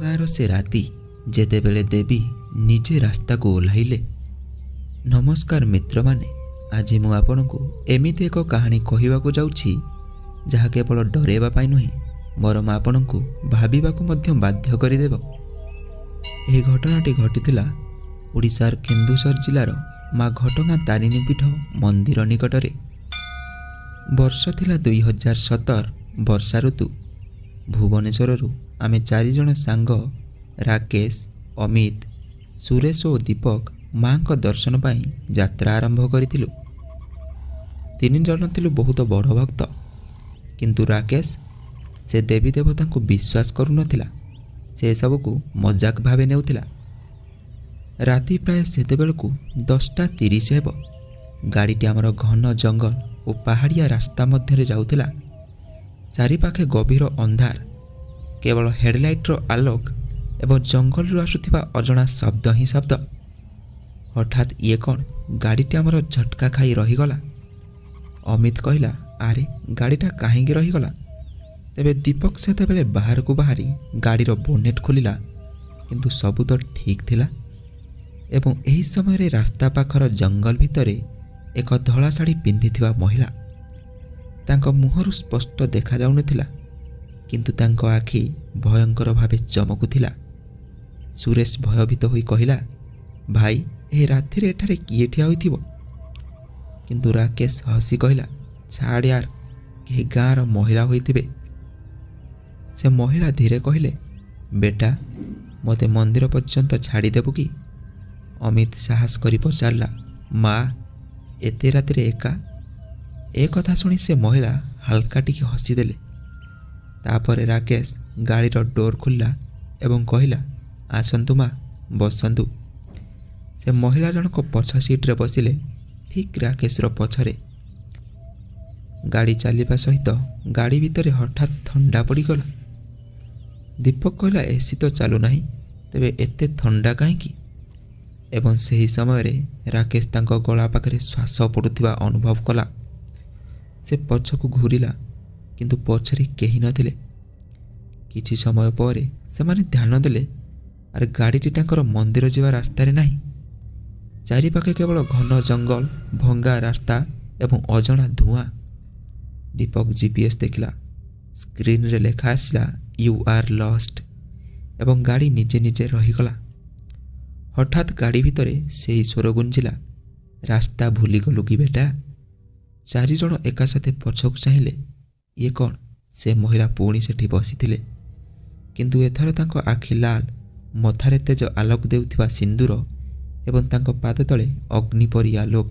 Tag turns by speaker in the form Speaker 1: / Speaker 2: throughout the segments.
Speaker 1: ଗାଁର ସେ ରାତି ଯେତେବେଳେ ଦେବୀ ନିଜେ ରାସ୍ତାକୁ ଓହ୍ଲାଇଲେ। ନମସ୍କାର ମିତ୍ରମାନେ, ଆଜି ମୁଁ ଆପଣଙ୍କୁ ଏମିତି ଏକ କାହାଣୀ କହିବାକୁ ଯାଉଛି ଯାହା କେବଳ ଡରାଇବା ପାଇଁ ନୁହେଁ, ବରଂ ଆପଣଙ୍କୁ ଭାବିବାକୁ ମଧ୍ୟ ବାଧ୍ୟ କରିଦେବ। ଏହି ଘଟଣାଟି ଘଟିଥିଲା ଓଡ଼ିଶାର କେନ୍ଦୁଝର ଜିଲ୍ଲାର ମା ଘଟଗାଁ ତାରିଣୀ ପୀଠ ମନ୍ଦିର ନିକଟରେ। ବର୍ଷ ଥିଲା 2017 ବର୍ଷା ଋତୁ। ଭୁବନେଶ୍ୱରରୁ ଆମେ 4 ଜଣ ସାଙ୍ଗ ରାକେଶ, ଅମିତ, ସୁରେଶ ଓ ଦୀପକ ମାଙ୍କ ଦର୍ଶନ ପାଇଁ ଯାତ୍ରା ଆରମ୍ଭ କରିଥିଲୁ। 3 ଜଣ ଥିଲୁ ବହୁତ ବଡ଼ ଭକ୍ତ, କିନ୍ତୁ ରାକେଶ ସେ ଦେବୀ ଦେବତାଙ୍କୁ ବିଶ୍ୱାସ କରୁନଥିଲା। ସେ ସବୁକୁ ମଜାକ ଭାବେ ନେଉଥିଲା। ରାତି ପ୍ରାୟ ସେତେବେଳକୁ 10:30 ହେବ। ଗାଡ଼ିଟି ଆମର ଘନ ଜଙ୍ଗଲ ଓ ପାହାଡ଼ିଆ ରାସ୍ତା ମଧ୍ୟରେ ଯାଉଥିଲା। ଚାରିପାଖେ ଗଭୀର ଅନ୍ଧାର, କେବଳ ହେଡ଼ଲାଇଟ୍ର ଆଲୋକ ଏବଂ ଜଙ୍ଗଲରୁ ଆସୁଥିବା ଅଜଣା ଶବ୍ଦ ହିଁ ଶବ୍ଦ। ହଠାତ୍ ଇଏ କ'ଣ, ଗାଡ଼ିଟି ଆମର ଝଟକା ଖାଇ ରହିଗଲା। ଅମିତ କହିଲା, ଆରେ ଗାଡ଼ିଟା କାହିଁକି ରହିଗଲା? ତେବେ ଦୀପକ ସେତେବେଳେ ବାହାରକୁ ବାହାରି ଗାଡ଼ିର ବୋନେଟ୍ ଖୋଲିଲା, କିନ୍ତୁ ସବୁ ତ ଠିକ୍ ଥିଲା। ଏବଂ ଏହି ସମୟରେ ରାସ୍ତା ପାଖର ଜଙ୍ଗଲ ଭିତରେ ଏକ ଧଳା ଶାଢ଼ୀ ପିନ୍ଧିଥିବା ମହିଳା। ତାଙ୍କ ମୁହଁରୁ ସ୍ପଷ୍ଟ ଦେଖାଯାଉନଥିଲା, କିନ୍ତୁ ତାଙ୍କ ଆଖି ଭୟଙ୍କର ଭାବେ ଚମକୁଥିଲା। ସୁରେଶ ଭୟଭୀତ ହୋଇ କହିଲା, ଭାଇ, ଏହି ରାତିରେ ଏଠାରେ କିଏ ଠିଆ ହୋଇଥିବ? କିନ୍ତୁ ରାକେଶ ହସି କହିଲା, ଛାଡ଼ ୟାର, କେହି ଗାଁର ମହିଳା ହୋଇଥିବେ। ସେ ମହିଳା ଧୀରେ କହିଲେ, ବେଟା, ମୋତେ ମନ୍ଦିର ପର୍ଯ୍ୟନ୍ତ ଛାଡ଼ିଦେବୁ କି? ଅମିତ ସାହସ କରି ପଚାରିଲା, ମା, ଏତେ ରାତିରେ ଏକା? ଏ କଥା ଶୁଣି ସେ ମହିଳା ହାଲକା ଟିକେ ହସିଦେଲେ। ତାପରେ ରାକେଶ ଗାଡ଼ିର ଡୋର୍ ଖୋଲିଲା ଏବଂ କହିଲା, ଆସନ୍ତୁ ମା, ବସନ୍ତୁ। ସେ ମହିଳା ଜଣକ ପଛ ସିଟ୍ରେ ବସିଲେ, ଠିକ୍ ରାକେଶର ପଛରେ। ଗାଡ଼ି ଚାଲିବା ସହିତ ଗାଡ଼ି ଭିତରେ ହଠାତ୍ ଥଣ୍ଡା ପଡ଼ିଗଲା। ଦୀପକ କହିଲା, ଏସି ତ ଚାଲୁନାହିଁ, ତେବେ ଏତେ ଥଣ୍ଡା କାହିଁକି? ଏବଂ ସେହି ସମୟରେ ରାକେଶ ତାଙ୍କ ଗଳା ପାଖରେ ଶ୍ୱାସ ପଡ଼ୁଥିବା ଅନୁଭବ କଲା। ସେ ପଛକୁ ଘୂରିଲା, କିନ୍ତୁ ପଛରେ କେହି ନଥିଲେ। କିଛି ସମୟ ପରେ ସେମାନେ ଧ୍ୟାନ ଦେଲେ, ଆରେ ଗାଡ଼ିଟି ତାଙ୍କର ମନ୍ଦିର ଯିବା ରାସ୍ତାରେ ନାହିଁ। ଚାରିପାଖେ କେବଳ ଘନ ଜଙ୍ଗଲ, ଭଙ୍ଗା ରାସ୍ତା ଏବଂ ଅଜଣା ଧୂଆଁ। ଦୀପକ GPS ଦେଖିଲା। ସ୍କ୍ରିନ୍ରେ ଲେଖା ଆସିଲା, ୟୁ ଆର୍ ଲଷ୍ଟ, ଏବଂ ଗାଡ଼ି ନିଜେ ନିଜେ ରହିଗଲା। ହଠାତ୍ ଗାଡ଼ି ଭିତରେ ସେହି ସ୍ୱର ଗୁଞ୍ଜିଲା, ରାସ୍ତା ଭୁଲିଗଲୁ କି ବେଟା? 4 ଜଣ ଏକାସାଥେ ପଛକୁ ଚାହିଁଲେ। ଇଏ କ'ଣ? ସେ ମହିଳା ପୁଣି ସେଠି ବସିଥିଲେ, କିନ୍ତୁ ଏଥର ତାଙ୍କ ଆଖି ଲାଲ, ମଥାରେ ତେଜ ଆଲୋକ ଦେଉଥିବା ସିନ୍ଦୁର ଏବଂ ତାଙ୍କ ପାଦ ତଳେ ଅଗ୍ନି ପରି ଆଲୋକ।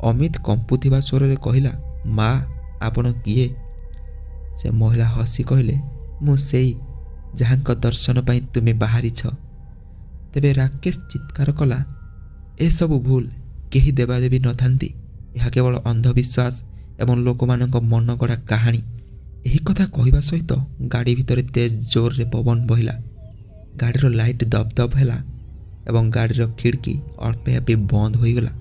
Speaker 1: ଅମିତ କମ୍ପୁଥିବା ସ୍ୱରରେ କହିଲା, ମା, ଆପଣ କିଏ? ସେ ମହିଳା ହସି କହିଲେ, ମୁଁ ସେଇ ଯାହାଙ୍କ ଦର୍ଶନ ପାଇଁ ତୁମେ ବାହାରିଛ। ତେବେ ରାକେଶ ଚିତ୍କାର କଲା, ଏସବୁ ଭୁଲ, କେହି ଦେବାଦେବୀ ନଥାନ୍ତି। ଏହା କେବଳ ଅନ୍ଧବିଶ୍ୱାସ ଏବଂ ଲୋକମାନଙ୍କ ମନଗଢ଼ା କାହାଣୀ। ଏହି କଥା କହିବା ସହିତ ଗାଡ଼ି ଭିତରେ ତେଜ ଜୋରରେ ପବନ ବହିଲା। ଗାଡ଼ିର ଲାଇଟ୍ ଦପ ଦପ ହେଲା ଏବଂ ଗାଡ଼ିର ଖିଡ଼କି ଅଳ୍ପ ବ୍ୟାପୀ ବନ୍ଦ ହୋଇଗଲା।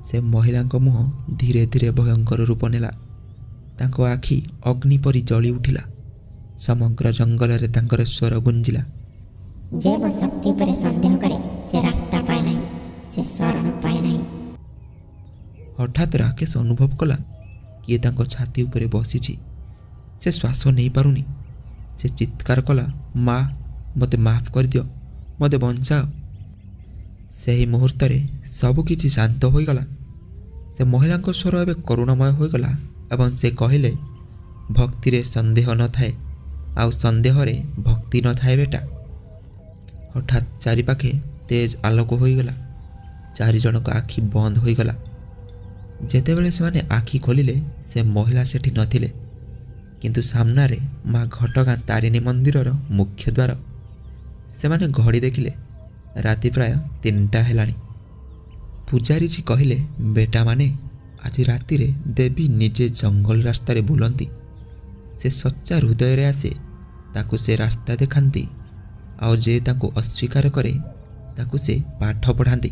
Speaker 1: ସେ ମହିଳାଙ୍କ ମୁହଁ ଧୀରେ ଧୀରେ ଭୟଙ୍କର ରୂପ ନେଲା। ତାଙ୍କ ଆଖି ଅଗ୍ନି ପରି ଜଳି ଉଠିଲା। ସମଗ୍ର ଜଙ୍ଗଲରେ ତାଙ୍କର ସ୍ୱର ଗୁଞ୍ଜିଲା,
Speaker 2: ଯେ ମୋ ଶକ୍ତି ଉପରେ ସନ୍ଦେହ କରେ, ସେ ରାସ୍ତା ପାଏ ନାହିଁ, ସେ ଶରଣ ପାଏ ନାହିଁ।
Speaker 1: ହଠାତ୍ ରାକେଶ ଅନୁଭବ କଲା, କିଏ ତାଙ୍କ ଛାତି ଉପରେ ବସିଛି। ସେ ଶ୍ୱାସ ନେଇପାରୁନି। ସେ ଚିତ୍କାର କଲା, ମା, ମୋତେ ମାଫ କରିଦିଅ, ମୋତେ ବଞ୍ଚାଅ। ସେହି ମୁହୂର୍ତ୍ତରେ ସବୁକିଛି ଶାନ୍ତ ହୋଇଗଲା। ସେ ମହିଳାଙ୍କ ସ୍ୱର ଏବେ କରୁଣାମୟ ହୋଇଗଲା ଏବଂ ସେ କହିଲେ, ଭକ୍ତିରେ ସନ୍ଦେହ ନଥାଏ, ଆଉ ସନ୍ଦେହରେ ଭକ୍ତି ନଥାଏ ବେଟା। ହଠାତ୍ ଚାରିପାଖେ ତେଜ ଆଲୋକ ହୋଇଗଲା। 4 ଜଣଙ୍କ ଆଖି ବନ୍ଦ ହୋଇଗଲା। ଯେତେବେଳେ ସେମାନେ ଆଖି ଖୋଲିଲେ, ସେ ମହିଳା ସେଠି ନଥିଲେ, କିନ୍ତୁ ସାମ୍ନାରେ ମା ଘଟଗାଁ ତାରିଣୀ ମନ୍ଦିରର ମୁଖ୍ୟ ଦ୍ୱାର। ସେମାନେ ଘଡ଼ି ଦେଖିଲେ, ରାତି ପ୍ରାୟ 3ଟା ହେଲାଣି। ପୂଜାରୀଜୀ କହିଲେ, ବେଟାମାନେ, ଆଜି ରାତିରେ ଦେବୀ ନିଜେ ଜଙ୍ଗଲ ରାସ୍ତାରେ ବୁଲନ୍ତି। ସେ ସଚ୍ଚା ହୃଦୟରେ ଆସେ, ତାକୁ ସେ ରାସ୍ତା ଦେଖାନ୍ତି, ଆଉ ଯେ ତାଙ୍କୁ ଅସ୍ୱୀକାର କରେ ତାକୁ ସେ ପାଠ ପଢ଼ାନ୍ତି।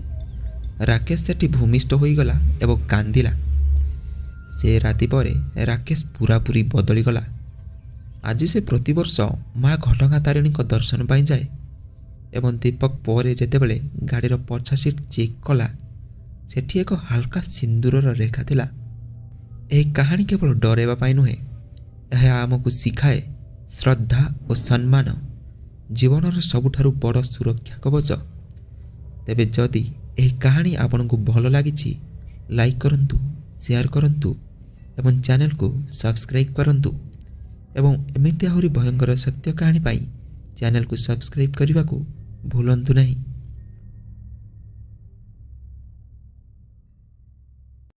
Speaker 1: ରାକେଶ ସେଠି ଭୂମିଷ୍ଠ ହୋଇଗଲା ଏବଂ କାନ୍ଦିଲା। ସେ ରାତି ପରେ ରାକେଶ ପୁରାପୁରି ବଦଳିଗଲା। ଆଜି ସେ ପ୍ରତିବର୍ଷ ମା ଘଟଗାଁ ତାରିଣୀଙ୍କ ଦର୍ଶନ ପାଇଁ ଯାଏ ଏବଂ ଦୀପକ ପରେ ଯେତେବେଳେ ଗାଡ଼ିର ପଛ ସିଟ୍ ଚେକ୍ କଲା ସେଠି ଏକ ହାଲକା ସିନ୍ଦୁରର ରେଖା ଥିଲା। ଏହି କାହାଣୀ କେବଳ ଡରାଇବା ପାଇଁ ନୁହେଁ, ଏହା ଆମକୁ ଶିଖାଏ ଶ୍ରଦ୍ଧା ଓ ସମ୍ମାନ ଜୀବନର ସବୁଠାରୁ ବଡ଼ ସୁରକ୍ଷା କବଚ। ତେବେ ଯଦି ଏହି କାହାଣୀ ଆପଣଙ୍କୁ ଭଲ ଲାଗିଛି ଲାଇକ୍ କରନ୍ତୁ, ସେୟାର କରନ୍ତୁ ଏବଂ ଚ୍ୟାନେଲକୁ ସବସ୍କ୍ରାଇବ୍ କରନ୍ତୁ ଏବଂ ଏମିତି ଆହୁରି ଭୟଙ୍କର ସତ୍ୟ କାହାଣୀ ପାଇଁ ଚ୍ୟାନେଲକୁ ସବସ୍କ୍ରାଇବ୍ କରିବାକୁ ଭୁଲନ୍ତୁ ନାହିଁ।